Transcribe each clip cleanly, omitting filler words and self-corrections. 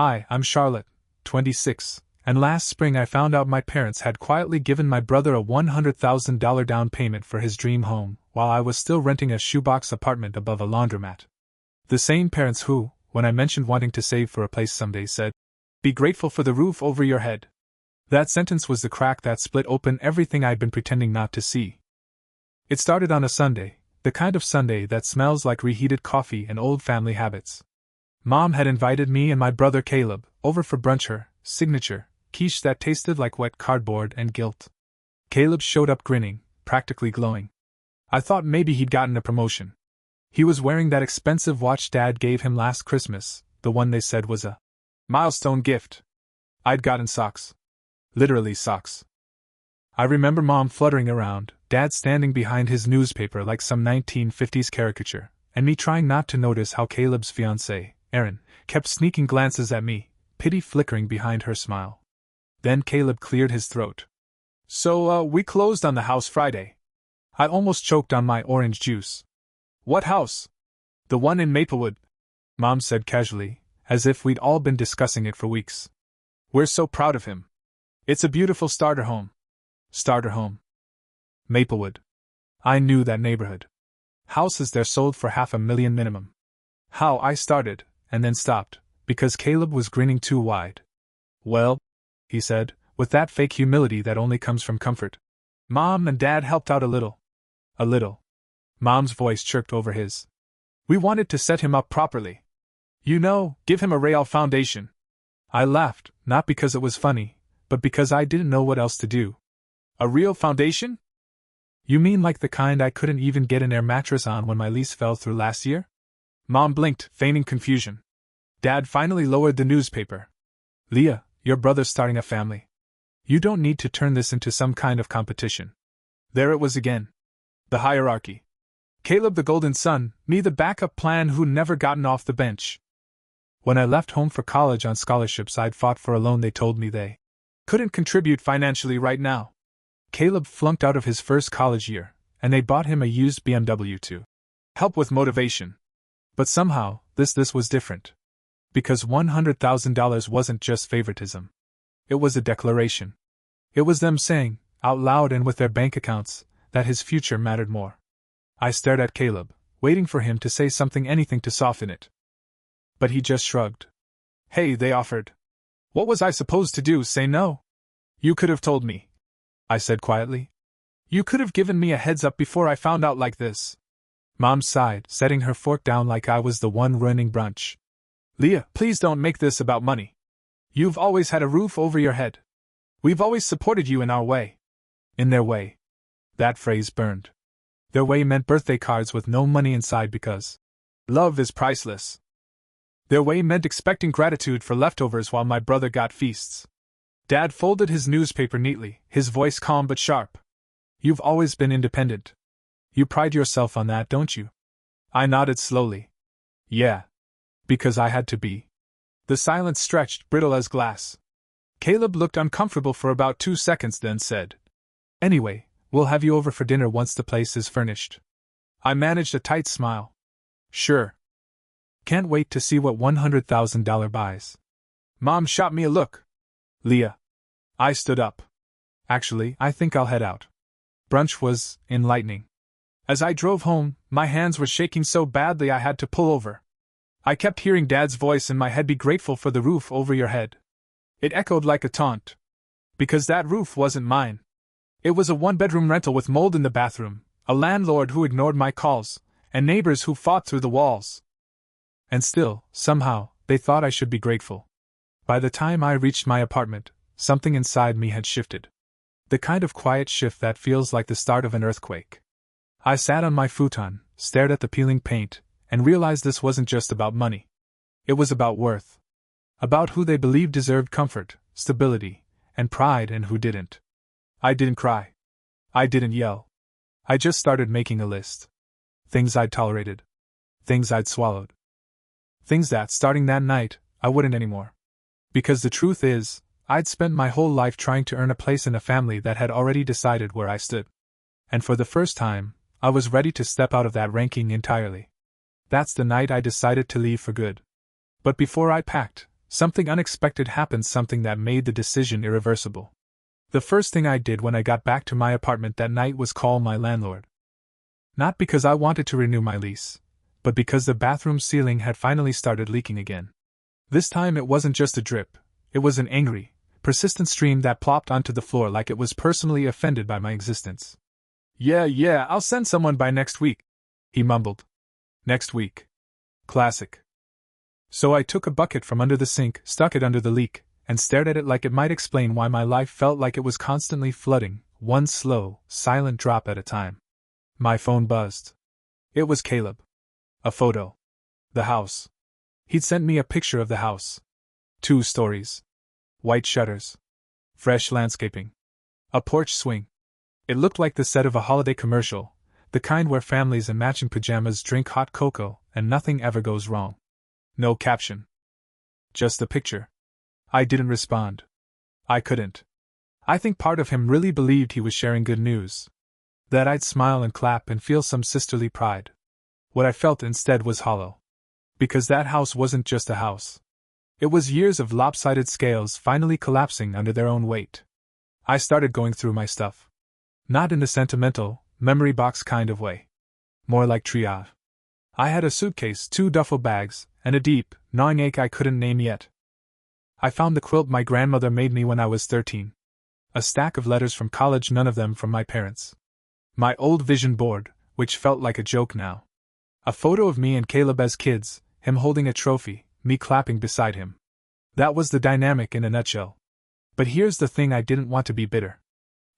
Hi, I'm Charlotte, 26, and last spring I found out my parents had quietly given my brother a $100,000 down payment for his dream home, while I was still renting a shoebox apartment above a laundromat. The same parents who, when I mentioned wanting to save for a place someday, said, "Be grateful for the roof over your head." That sentence was the crack that split open everything I'd been pretending not to see. It started on a Sunday, the kind of Sunday that smells like reheated coffee and old family habits. Mom had invited me and my brother Caleb over for brunch, her signature quiche that tasted like wet cardboard and guilt. Caleb showed up grinning, practically glowing. I thought maybe he'd gotten a promotion. He was wearing that expensive watch Dad gave him last Christmas, the one they said was a milestone gift. I'd gotten socks. Literally socks. I remember Mom fluttering around, Dad standing behind his newspaper like some 1950s caricature, and me trying not to notice how Caleb's fiancée, Erin, kept sneaking glances at me, pity flickering behind her smile. Then Caleb cleared his throat. "So, we closed on the house Friday." I almost choked on my orange juice. "What house?" "The one in Maplewood," Mom said casually, as if we'd all been discussing it for weeks. "We're so proud of him. It's a beautiful starter home." Starter home. Maplewood. I knew that neighborhood. Houses there sold for $500,000 minimum. How I started, and then stopped, because Caleb was grinning too wide. "Well," he said, with that fake humility that only comes from comfort, "Mom and Dad helped out a little." A little. Mom's voice chirped over his. "We wanted to set him up properly. You know, give him a real foundation." I laughed, not because it was funny, but because I didn't know what else to do. "A real foundation? You mean like the kind I couldn't even get an air mattress on when my lease fell through last year?" Mom blinked, feigning confusion. Dad finally lowered the newspaper. "Leah, your brother's starting a family. You don't need to turn this into some kind of competition." There it was again. The hierarchy. Caleb the golden son, me the backup plan who'd never gotten off the bench. When I left home for college on scholarships I'd fought for a loan, they told me they couldn't contribute financially right now. Caleb flunked out of his first college year, and they bought him a used BMW to help with motivation. But somehow, this was different. Because $100,000 wasn't just favoritism. It was a declaration. It was them saying, out loud and with their bank accounts, that his future mattered more. I stared at Caleb, waiting for him to say something, anything to soften it. But he just shrugged. "Hey," they offered. "What was I supposed to do, say no?" "You could have told me," I said quietly. "You could have given me a heads up before I found out like this." Mom sighed, setting her fork down like I was the one ruining brunch. "Leah, please don't make this about money. You've always had a roof over your head. We've always supported you in our way." In their way. That phrase burned. Their way meant birthday cards with no money inside because love is priceless. Their way meant expecting gratitude for leftovers while my brother got feasts. Dad folded his newspaper neatly, his voice calm but sharp. "You've always been independent. You pride yourself on that, don't you?" I nodded slowly. "Yeah. Because I had to be." The silence stretched, brittle as glass. Caleb looked uncomfortable for about 2 seconds, then said, "Anyway, we'll have you over for dinner once the place is furnished." I managed a tight smile. "Sure. Can't wait to see what $100,000 buys." Mom shot me a look. "Leah." I stood up. "Actually, I think I'll head out." Brunch was enlightening. As I drove home, my hands were shaking so badly I had to pull over. I kept hearing Dad's voice in my head, "Be grateful for the roof over your head." It echoed like a taunt. Because that roof wasn't mine. It was a one-bedroom rental with mold in the bathroom, a landlord who ignored my calls, and neighbors who fought through the walls. And still, somehow, they thought I should be grateful. By the time I reached my apartment, something inside me had shifted. The kind of quiet shift that feels like the start of an earthquake. I sat on my futon, stared at the peeling paint, and realized this wasn't just about money. It was about worth. About who they believed deserved comfort, stability, and pride and who didn't. I didn't cry. I didn't yell. I just started making a list. Things I'd tolerated. Things I'd swallowed. Things that, starting that night, I wouldn't anymore. Because the truth is, I'd spent my whole life trying to earn a place in a family that had already decided where I stood. And for the first time, I was ready to step out of that ranking entirely. That's the night I decided to leave for good. But before I packed, Something unexpected happened, something that made the decision irreversible. The first thing I did when I got back to my apartment that night was call my landlord. Not because I wanted to renew my lease, but because the bathroom ceiling had finally started leaking again. This time it wasn't just a drip, it was an angry, persistent stream that plopped onto the floor like it was personally offended by my existence. Yeah, I'll send someone by next week," he mumbled. Next week. Classic. So I took a bucket from under the sink, stuck it under the leak, and stared at it like it might explain why my life felt like it was constantly flooding, one slow, silent drop at a time. My phone buzzed. It was Caleb. A photo. The house. He'd sent me a picture of the house. 2 stories. White shutters. Fresh landscaping. A porch swing. It looked like the set of a holiday commercial, the kind where families in matching pajamas drink hot cocoa and nothing ever goes wrong. No caption. Just a picture. I didn't respond. I couldn't. I think part of him really believed he was sharing good news. That I'd smile and clap and feel some sisterly pride. What I felt instead was hollow. Because that house wasn't just a house. It was years of lopsided scales finally collapsing under their own weight. I started going through my stuff. Not in the sentimental, memory box kind of way. More like triage. I had a suitcase, 2 duffel bags, and a deep, gnawing ache I couldn't name yet. I found the quilt my grandmother made me when I was 13. A stack of letters from college, none of them from my parents. My old vision board, which felt like a joke now. A photo of me and Caleb as kids, him holding a trophy, me clapping beside him. That was the dynamic in a nutshell. But here's the thing, I didn't want to be bitter.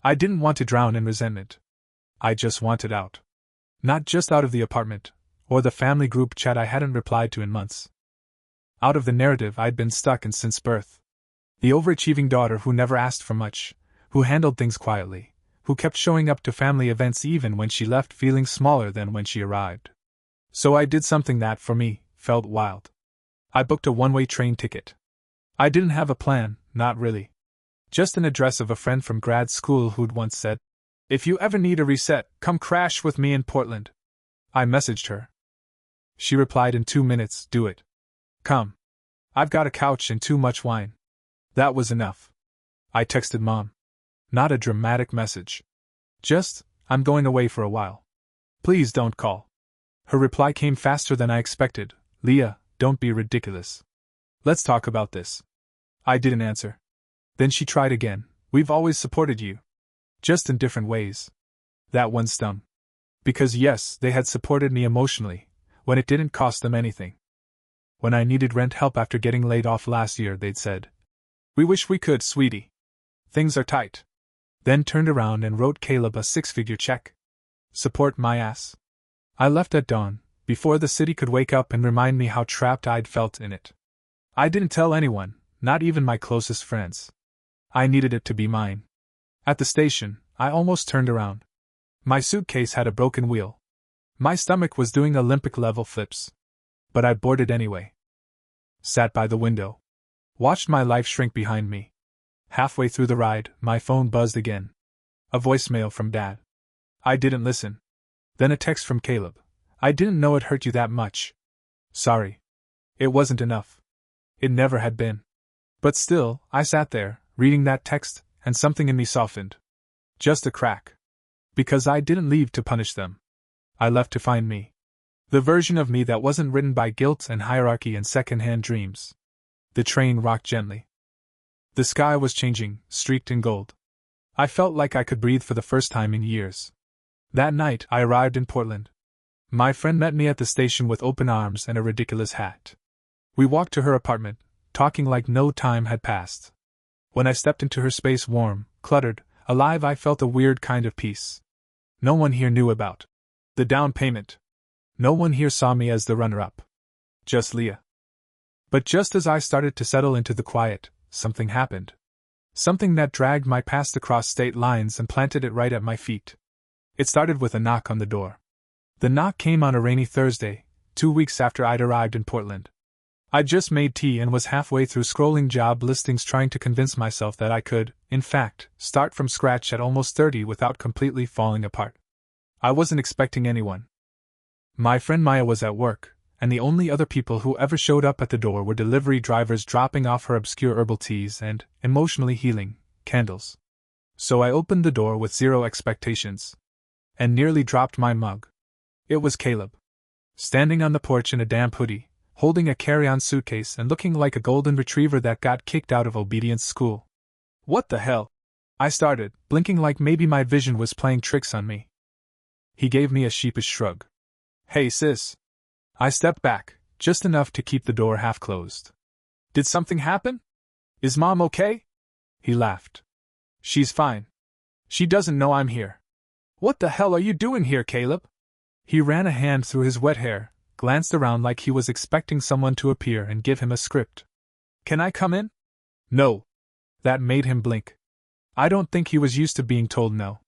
I didn't want to drown in resentment. I just wanted out. Not just out of the apartment, or the family group chat I hadn't replied to in months. Out of the narrative I'd been stuck in since birth. The overachieving daughter who never asked for much, who handled things quietly, who kept showing up to family events even when she left feeling smaller than when she arrived. So I did something that, for me, felt wild. I booked a one-way train ticket. I didn't have a plan, not really. Just an address of a friend from grad school who'd once said, "If you ever need a reset, come crash with me in Portland." I messaged her. She replied in 2 minutes, "Do it. Come. I've got a couch and too much wine." That was enough. I texted Mom. Not a dramatic message. Just, "I'm going away for a while. Please don't call." Her reply came faster than I expected. "Leah, don't be ridiculous. Let's talk about this." I didn't answer. Then she tried again. "We've always supported you. Just in different ways." That one stung. Because yes, they had supported me emotionally, when it didn't cost them anything. When I needed rent help after getting laid off last year, they'd said, "We wish we could, sweetie. Things are tight." Then turned around and wrote Caleb a 6-figure check. Support my ass. I left at dawn, before the city could wake up and remind me how trapped I'd felt in it. I didn't tell anyone, not even my closest friends. I needed it to be mine. At the station, I almost turned around. My suitcase had a broken wheel. My stomach was doing Olympic-level flips. But I boarded anyway. Sat by the window. Watched my life shrink behind me. Halfway through the ride, my phone buzzed again. A voicemail from Dad. I didn't listen. Then a text from Caleb. "I didn't know it hurt you that much. Sorry. It wasn't enough. It never had been." But still, I sat there, reading that text, and something in me softened. Just a crack. Because I didn't leave to punish them. I left to find me. The version of me that wasn't ridden by guilt and hierarchy and second-hand dreams. The train rocked gently. The sky was changing, streaked in gold. I felt like I could breathe for the first time in years. That night, I arrived in Portland. My friend met me at the station with open arms and a ridiculous hat. We walked to her apartment, talking like no time had passed. When I stepped into her space, warm, cluttered, alive, I felt a weird kind of peace. No one here knew about the down payment. No one here saw me as the runner-up. Just Leah. But just as I started to settle into the quiet, something happened. Something that dragged my past across state lines and planted it right at my feet. It started with a knock on the door. The knock came on a rainy Thursday, 2 weeks after I'd arrived in Portland. I'd just made tea and was halfway through scrolling job listings trying to convince myself that I could, in fact, start from scratch at almost 30 without completely falling apart. I wasn't expecting anyone. My friend Maya was at work, and the only other people who ever showed up at the door were delivery drivers dropping off her obscure herbal teas and, emotionally healing, candles. So I opened the door with zero expectations. And nearly dropped my mug. It was Caleb. Standing on the porch in a damp hoodie, holding a carry-on suitcase and looking like a golden retriever that got kicked out of obedience school. What the hell? I started, blinking like maybe my vision was playing tricks on me. He gave me a sheepish shrug. Hey sis. I stepped back, just enough to keep the door half closed. Did something happen? Is Mom okay? He laughed. She's fine. She doesn't know I'm here. What the hell are you doing here, Caleb? He ran a hand through his wet hair, glanced around like he was expecting someone to appear and give him a script. Can I come in? No. That made him blink. I don't think he was used to being told no.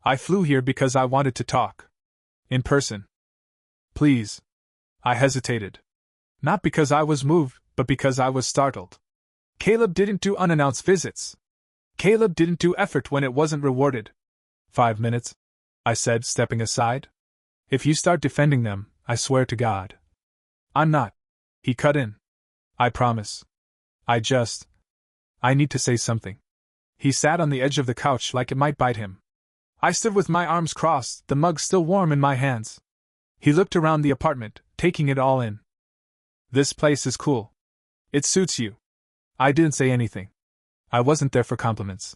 I flew here because I wanted to talk. In person. Please. I hesitated. Not because I was moved, but because I was startled. Caleb didn't do unannounced visits. Caleb didn't do effort when it wasn't rewarded. 5 minutes, I said, stepping aside. If you start defending them, I swear to God. I'm not. He cut in. I promise. I need to say something. He sat on the edge of the couch like it might bite him. I stood with my arms crossed, the mug still warm in my hands. He looked around the apartment, taking it all in. This place is cool. It suits you. I didn't say anything. I wasn't there for compliments.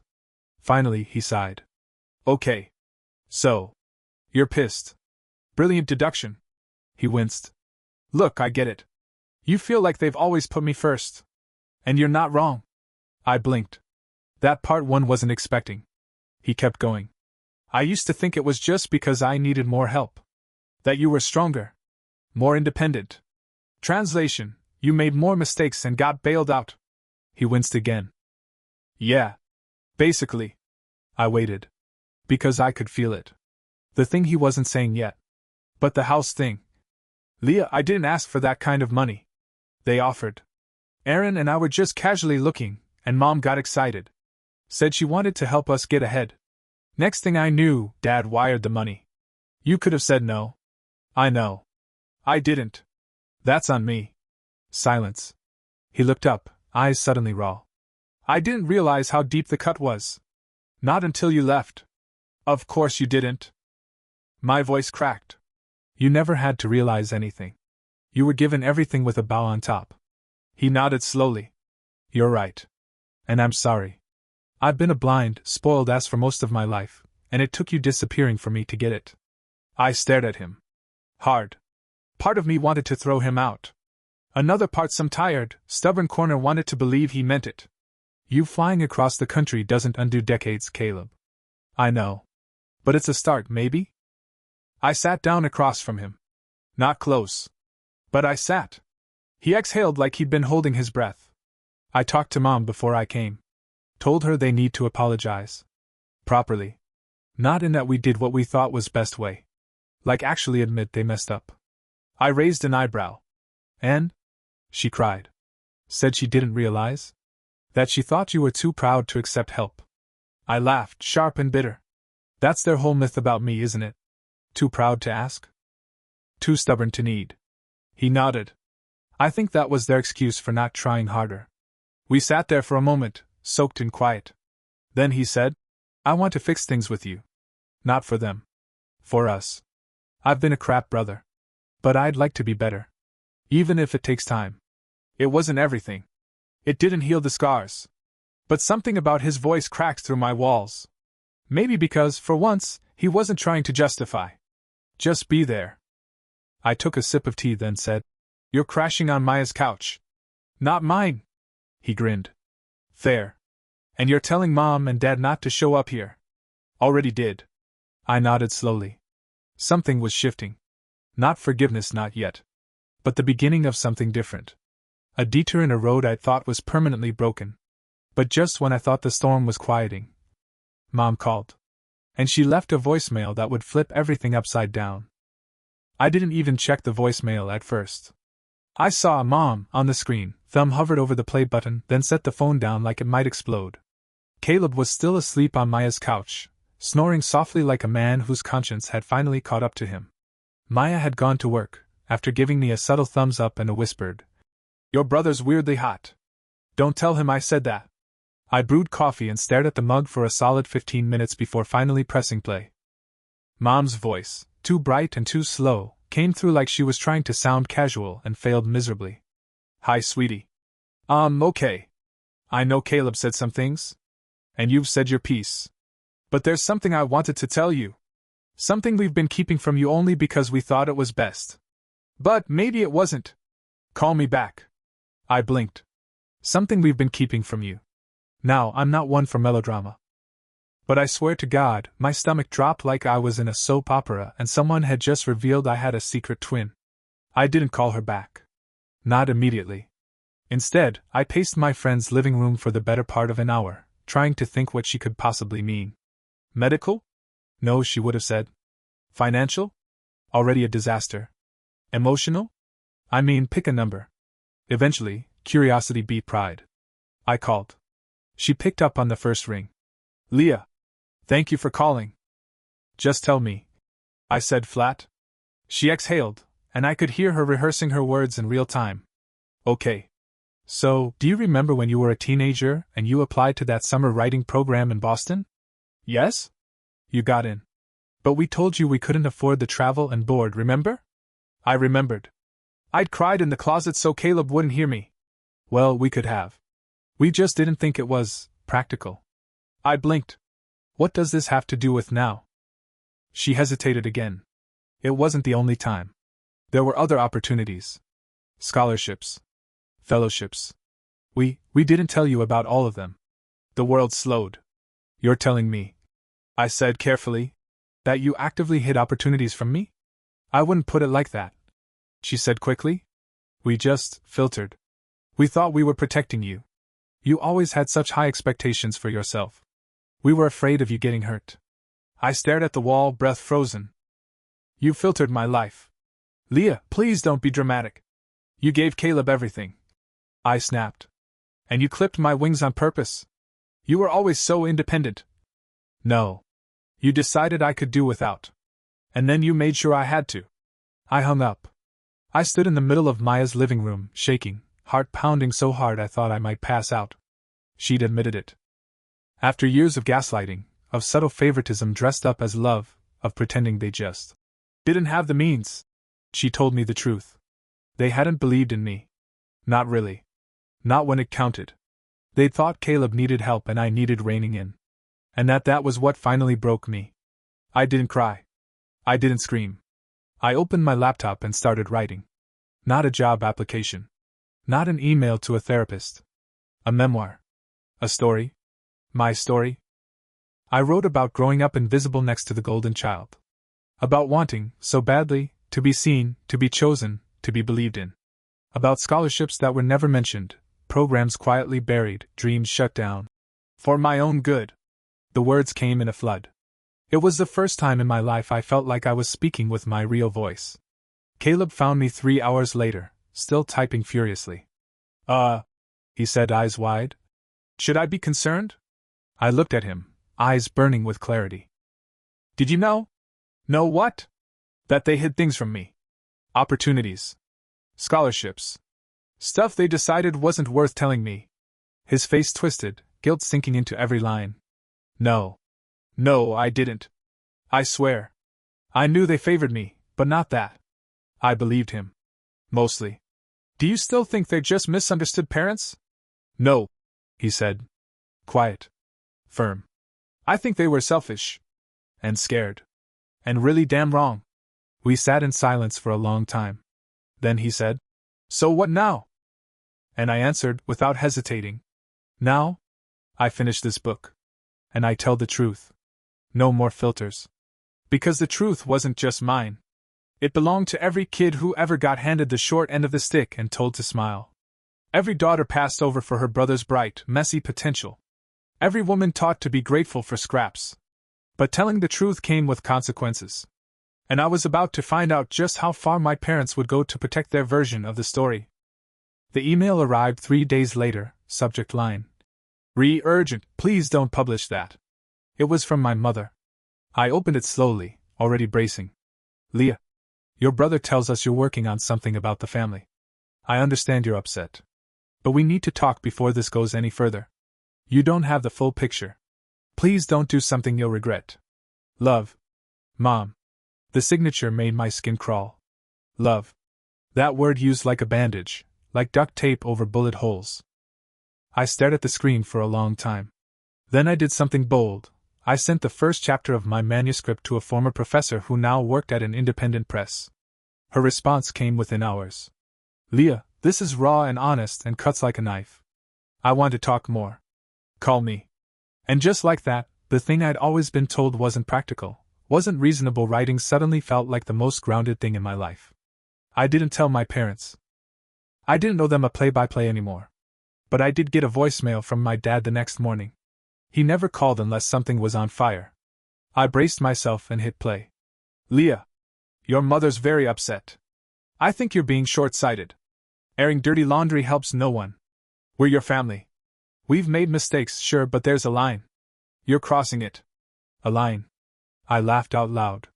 Finally, he sighed. Okay. So. You're pissed. Brilliant deduction. He winced. Look, I get it. You feel like they've always put me first. And you're not wrong. I blinked. That part one wasn't expecting. He kept going. I used to think it was just because I needed more help. That you were stronger. More independent. Translation, you made more mistakes and got bailed out. He winced again. Yeah. Basically. I waited. Because I could feel it. The thing he wasn't saying yet. But the house thing. Leah, I didn't ask for that kind of money. They offered. Aaron and I were just casually looking, and Mom got excited. Said she wanted to help us get ahead. Next thing I knew, Dad wired the money. You could have said no. I know. I didn't. That's on me. Silence. He looked up, eyes suddenly raw. I didn't realize how deep the cut was. Not until you left. Of course you didn't. My voice cracked. You never had to realize anything. You were given everything with a bow on top. He nodded slowly. You're right. And I'm sorry. I've been a blind, spoiled ass for most of my life, and it took you disappearing for me to get it. I stared at him. Hard. Part of me wanted to throw him out. Another part, some tired, stubborn corner, wanted to believe he meant it. You flying across the country doesn't undo decades, Caleb. I know. But it's a start, maybe? I sat down across from him. Not close. But I sat. He exhaled like he'd been holding his breath. I talked to Mom before I came. Told her they need to apologize. Properly. Not in that we did what we thought was best way. Like actually admit they messed up. I raised an eyebrow. And? She cried. Said she didn't realize? That she thought you were too proud to accept help. I laughed, sharp and bitter. That's their whole myth about me, isn't it? Too proud to ask? Too stubborn to need. He nodded. I think that was their excuse for not trying harder. We sat there for a moment, soaked in quiet. Then he said, I want to fix things with you. Not for them. For us. I've been a crap brother. But I'd like to be better. Even if it takes time. It wasn't everything. It didn't heal the scars. But something about his voice cracked through my walls. Maybe because, for once, he wasn't trying to justify. Just be there. I took a sip of tea, then said, You're crashing on Maya's couch. Not mine. He grinned. Fair. And you're telling Mom and Dad not to show up here. Already did. I nodded slowly. Something was shifting. Not forgiveness, not yet. But the beginning of something different. A detour in a road I thought was permanently broken. But just when I thought the storm was quieting, Mom called. And she left a voicemail that would flip everything upside down. I didn't even check the voicemail at first. I saw Mom on the screen, thumb hovered over the play button, then set the phone down like it might explode. Caleb was still asleep on Maya's couch, snoring softly like a man whose conscience had finally caught up to him. Maya had gone to work, after giving me a subtle thumbs up and a whispered, "Your brother's weirdly hot. Don't tell him I said that." I brewed coffee and stared at the mug for a solid 15 minutes before finally pressing play. Mom's voice, too bright and too slow, came through like she was trying to sound casual and failed miserably. "Hi, sweetie. Okay. I know Caleb said some things. And you've said your piece. But there's something I wanted to tell you. Something we've been keeping from you only because we thought it was best. But maybe it wasn't. Call me back." I blinked. Something we've been keeping from you. Now, I'm not one for melodrama. But I swear to God, my stomach dropped like I was in a soap opera and someone had just revealed I had a secret twin. I didn't call her back. Not immediately. Instead, I paced my friend's living room for the better part of an hour, trying to think what she could possibly mean. Medical? No, she would have said. Financial? Already a disaster. Emotional? I mean, pick a number. Eventually, curiosity beat pride. I called. She picked up on the first ring. "Leah. Thank you for calling. Just tell me," I said flat. She exhaled, and I could hear her rehearsing her words in real time. "Okay. So, do you remember when you were a teenager and you applied to that summer writing program in Boston?" "Yes." "You got in. But we told you we couldn't afford the travel and board, remember?" I remembered. I'd cried in the closet so Caleb wouldn't hear me. Well, we could have. We just didn't think it was practical. I blinked. What does this have to do with now? She hesitated again. It wasn't the only time. There were other opportunities. Scholarships. Fellowships. We didn't tell you about all of them. The world slowed. You're telling me, I said carefully, that you actively hid opportunities from me? I wouldn't put it like that, she said quickly. We just filtered. We thought we were protecting you. You always had such high expectations for yourself. We were afraid of you getting hurt. I stared at the wall, breath frozen. You filtered my life. Leah, please don't be dramatic. You gave Caleb everything. I snapped. And you clipped my wings on purpose. You were always so independent. No. You decided I could do without. And then you made sure I had to. I hung up. I stood in the middle of Maya's living room, shaking, heart pounding so hard I thought I might pass out. She'd admitted it. After years of gaslighting, of subtle favoritism dressed up as love, of pretending they just didn't have the means, she told me the truth. They hadn't believed in me. Not really. Not when it counted. They'd thought Caleb needed help and I needed reining in. And that was what finally broke me. I didn't cry. I didn't scream. I opened my laptop and started writing. Not a job application. Not an email to a therapist. A memoir. A story. My story. I wrote about growing up invisible next to the golden child. About wanting, so badly, to be seen, to be chosen, to be believed in. About scholarships that were never mentioned, programs quietly buried, dreams shut down. For my own good. The words came in a flood. It was the first time in my life I felt like I was speaking with my real voice. Caleb found me 3 hours later, still typing furiously. He said, eyes wide. Should I be concerned? I looked at him, eyes burning with clarity. Did you know? Know what? That they hid things from me. Opportunities. Scholarships. Stuff they decided wasn't worth telling me. His face twisted, guilt sinking into every line. No. No, I didn't. I swear. I knew they favored me, but not that. I believed him. Mostly. Do you still think they're just misunderstood parents? No, he said. Quiet. Firm. I think they were selfish. And scared. And really damn wrong. We sat in silence for a long time. Then he said, So what now? And I answered, without hesitating. Now? I finish this book. And I tell the truth. No more filters. Because the truth wasn't just mine. It belonged to every kid who ever got handed the short end of the stick and told to smile. Every daughter passed over for her brother's bright, messy potential. Every woman taught to be grateful for scraps. But telling the truth came with consequences. And I was about to find out just how far my parents would go to protect their version of the story. The email arrived 3 days later, subject line. Urgent, please don't publish that. It was from my mother. I opened it slowly, already bracing. Leah. Your brother tells us you're working on something about the family. I understand you're upset. But we need to talk before this goes any further. You don't have the full picture. Please don't do something you'll regret. Love. Mom. The signature made my skin crawl. Love. That word used like a bandage, like duct tape over bullet holes. I stared at the screen for a long time. Then I did something bold. I sent the first chapter of my manuscript to a former professor who now worked at an independent press. Her response came within hours. Leah, this is raw and honest and cuts like a knife. I want to talk more. Call me. And just like that, the thing I'd always been told wasn't practical, wasn't reasonable writing suddenly felt like the most grounded thing in my life. I didn't tell my parents. I didn't owe them a play-by-play anymore. But I did get a voicemail from my dad the next morning. He never called unless something was on fire. I braced myself and hit play. Leah. Your mother's very upset. I think you're being short-sighted. Airing dirty laundry helps no one. We're your family. We've made mistakes, sure, but there's a line. You're crossing it. A line. I laughed out loud.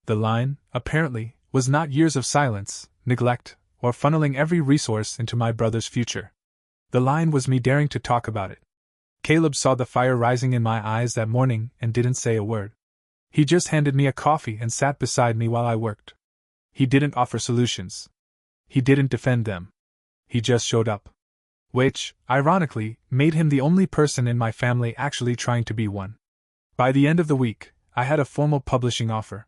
The line, apparently, was not years of silence, neglect, or funneling every resource into my brother's future. The line was me daring to talk about it. Caleb saw the fire rising in my eyes that morning and didn't say a word. He just handed me a coffee and sat beside me while I worked. He didn't offer solutions. He didn't defend them. He just showed up. Which, ironically, made him the only person in my family actually trying to be one. By the end of the week, I had a formal publishing offer.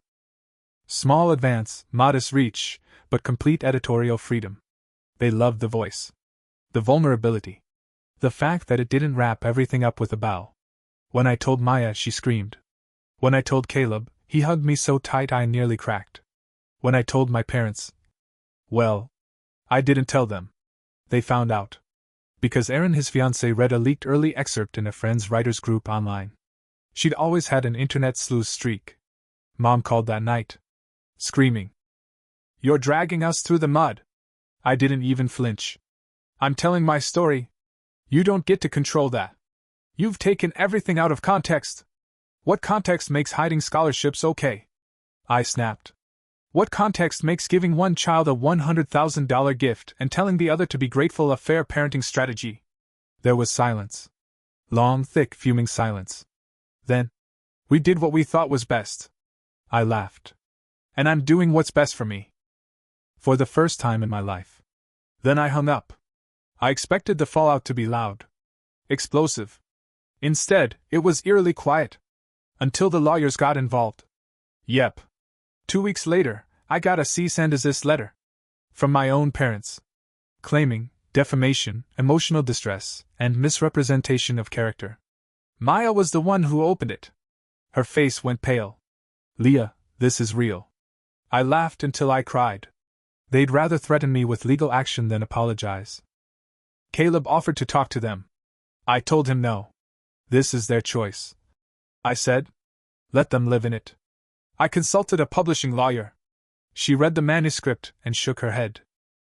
Small advance, modest reach, but complete editorial freedom. They loved the voice. The vulnerability. The fact that it didn't wrap everything up with a bow. When I told Maya, she screamed. When I told Caleb, he hugged me so tight I nearly cracked. When I told my parents, well, I didn't tell them. They found out. Because Erin, his fiancée, read a leaked early excerpt in a friend's writers group online. She'd always had an internet sleuth streak. Mom called that night, screaming, "You're dragging us through the mud." I didn't even flinch. "I'm telling my story. You don't get to control that. You've taken everything out of context. What context makes hiding scholarships okay?" I snapped. What context makes giving one child a $100,000 gift and telling the other to be grateful a fair parenting strategy? There was silence. Long, thick, fuming silence. Then, "We did what we thought was best." I laughed. "And I'm doing what's best for me." For the first time in my life. Then I hung up. I expected the fallout to be loud. Explosive. Instead, it was eerily quiet. Until the lawyers got involved. Yep. 2 weeks later, I got a cease and desist letter. From my own parents. Claiming defamation, emotional distress, and misrepresentation of character. Maya was the one who opened it. Her face went pale. "Leah, this is real." I laughed until I cried. They'd rather threaten me with legal action than apologize. Caleb offered to talk to them. I told him no. This is their choice. I said. Let them live in it. I consulted a publishing lawyer. She read the manuscript and shook her head.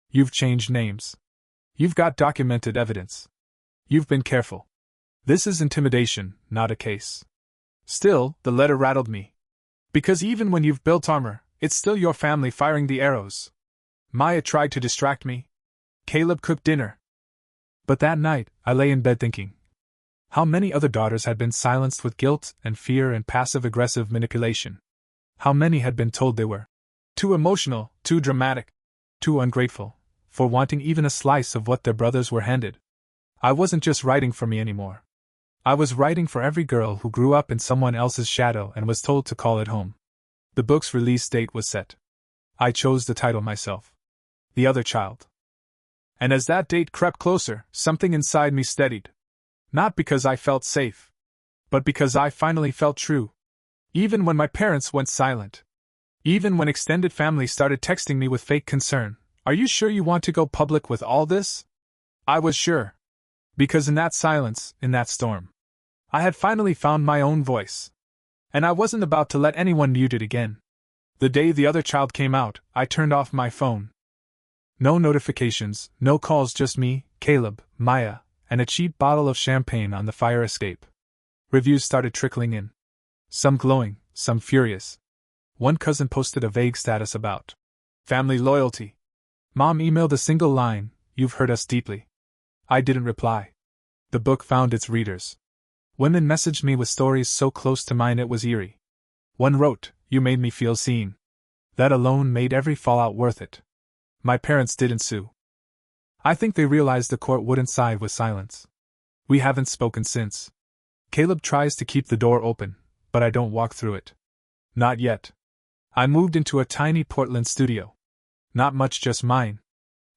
You've changed names. You've got documented evidence. You've been careful. This is intimidation, not a case. Still, the letter rattled me. Because even when you've built armor, it's still your family firing the arrows. Maya tried to distract me. Caleb cooked dinner. But that night, I lay in bed thinking. How many other daughters had been silenced with guilt and fear and passive-aggressive manipulation? How many had been told they were too emotional, too dramatic, too ungrateful, for wanting even a slice of what their brothers were handed? I wasn't just writing for me anymore. I was writing for every girl who grew up in someone else's shadow and was told to call it home. The book's release date was set. I chose the title myself. The Other Child. And as that date crept closer, something inside me steadied. Not because I felt safe, but because I finally felt true. Even when my parents went silent. Even when extended family started texting me with fake concern, "Are you sure you want to go public with all this?" I was sure. Because in that silence, in that storm, I had finally found my own voice. And I wasn't about to let anyone mute it again. The day The Other Child came out, I turned off my phone. No notifications, no calls, just me, Caleb, Maya, and a cheap bottle of champagne on the fire escape. Reviews started trickling in. Some glowing, some furious. One cousin posted a vague status about family loyalty. Mom emailed a single line, "You've hurt us deeply." I didn't reply. The book found its readers. Women messaged me with stories so close to mine it was eerie. One wrote, "You made me feel seen." That alone made every fallout worth it. My parents didn't sue. I think they realized the court wouldn't side with silence. We haven't spoken since. Caleb tries to keep the door open, but I don't walk through it. Not yet. I moved into a tiny Portland studio. Not much, just mine.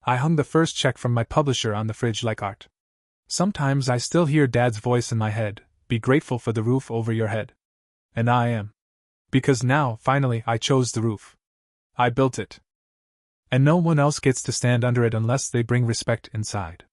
I hung the first check from my publisher on the fridge like art. Sometimes I still hear Dad's voice in my head, "Be grateful for the roof over your head." And I am. Because now, finally, I chose the roof. I built it. And no one else gets to stand under it unless they bring respect inside.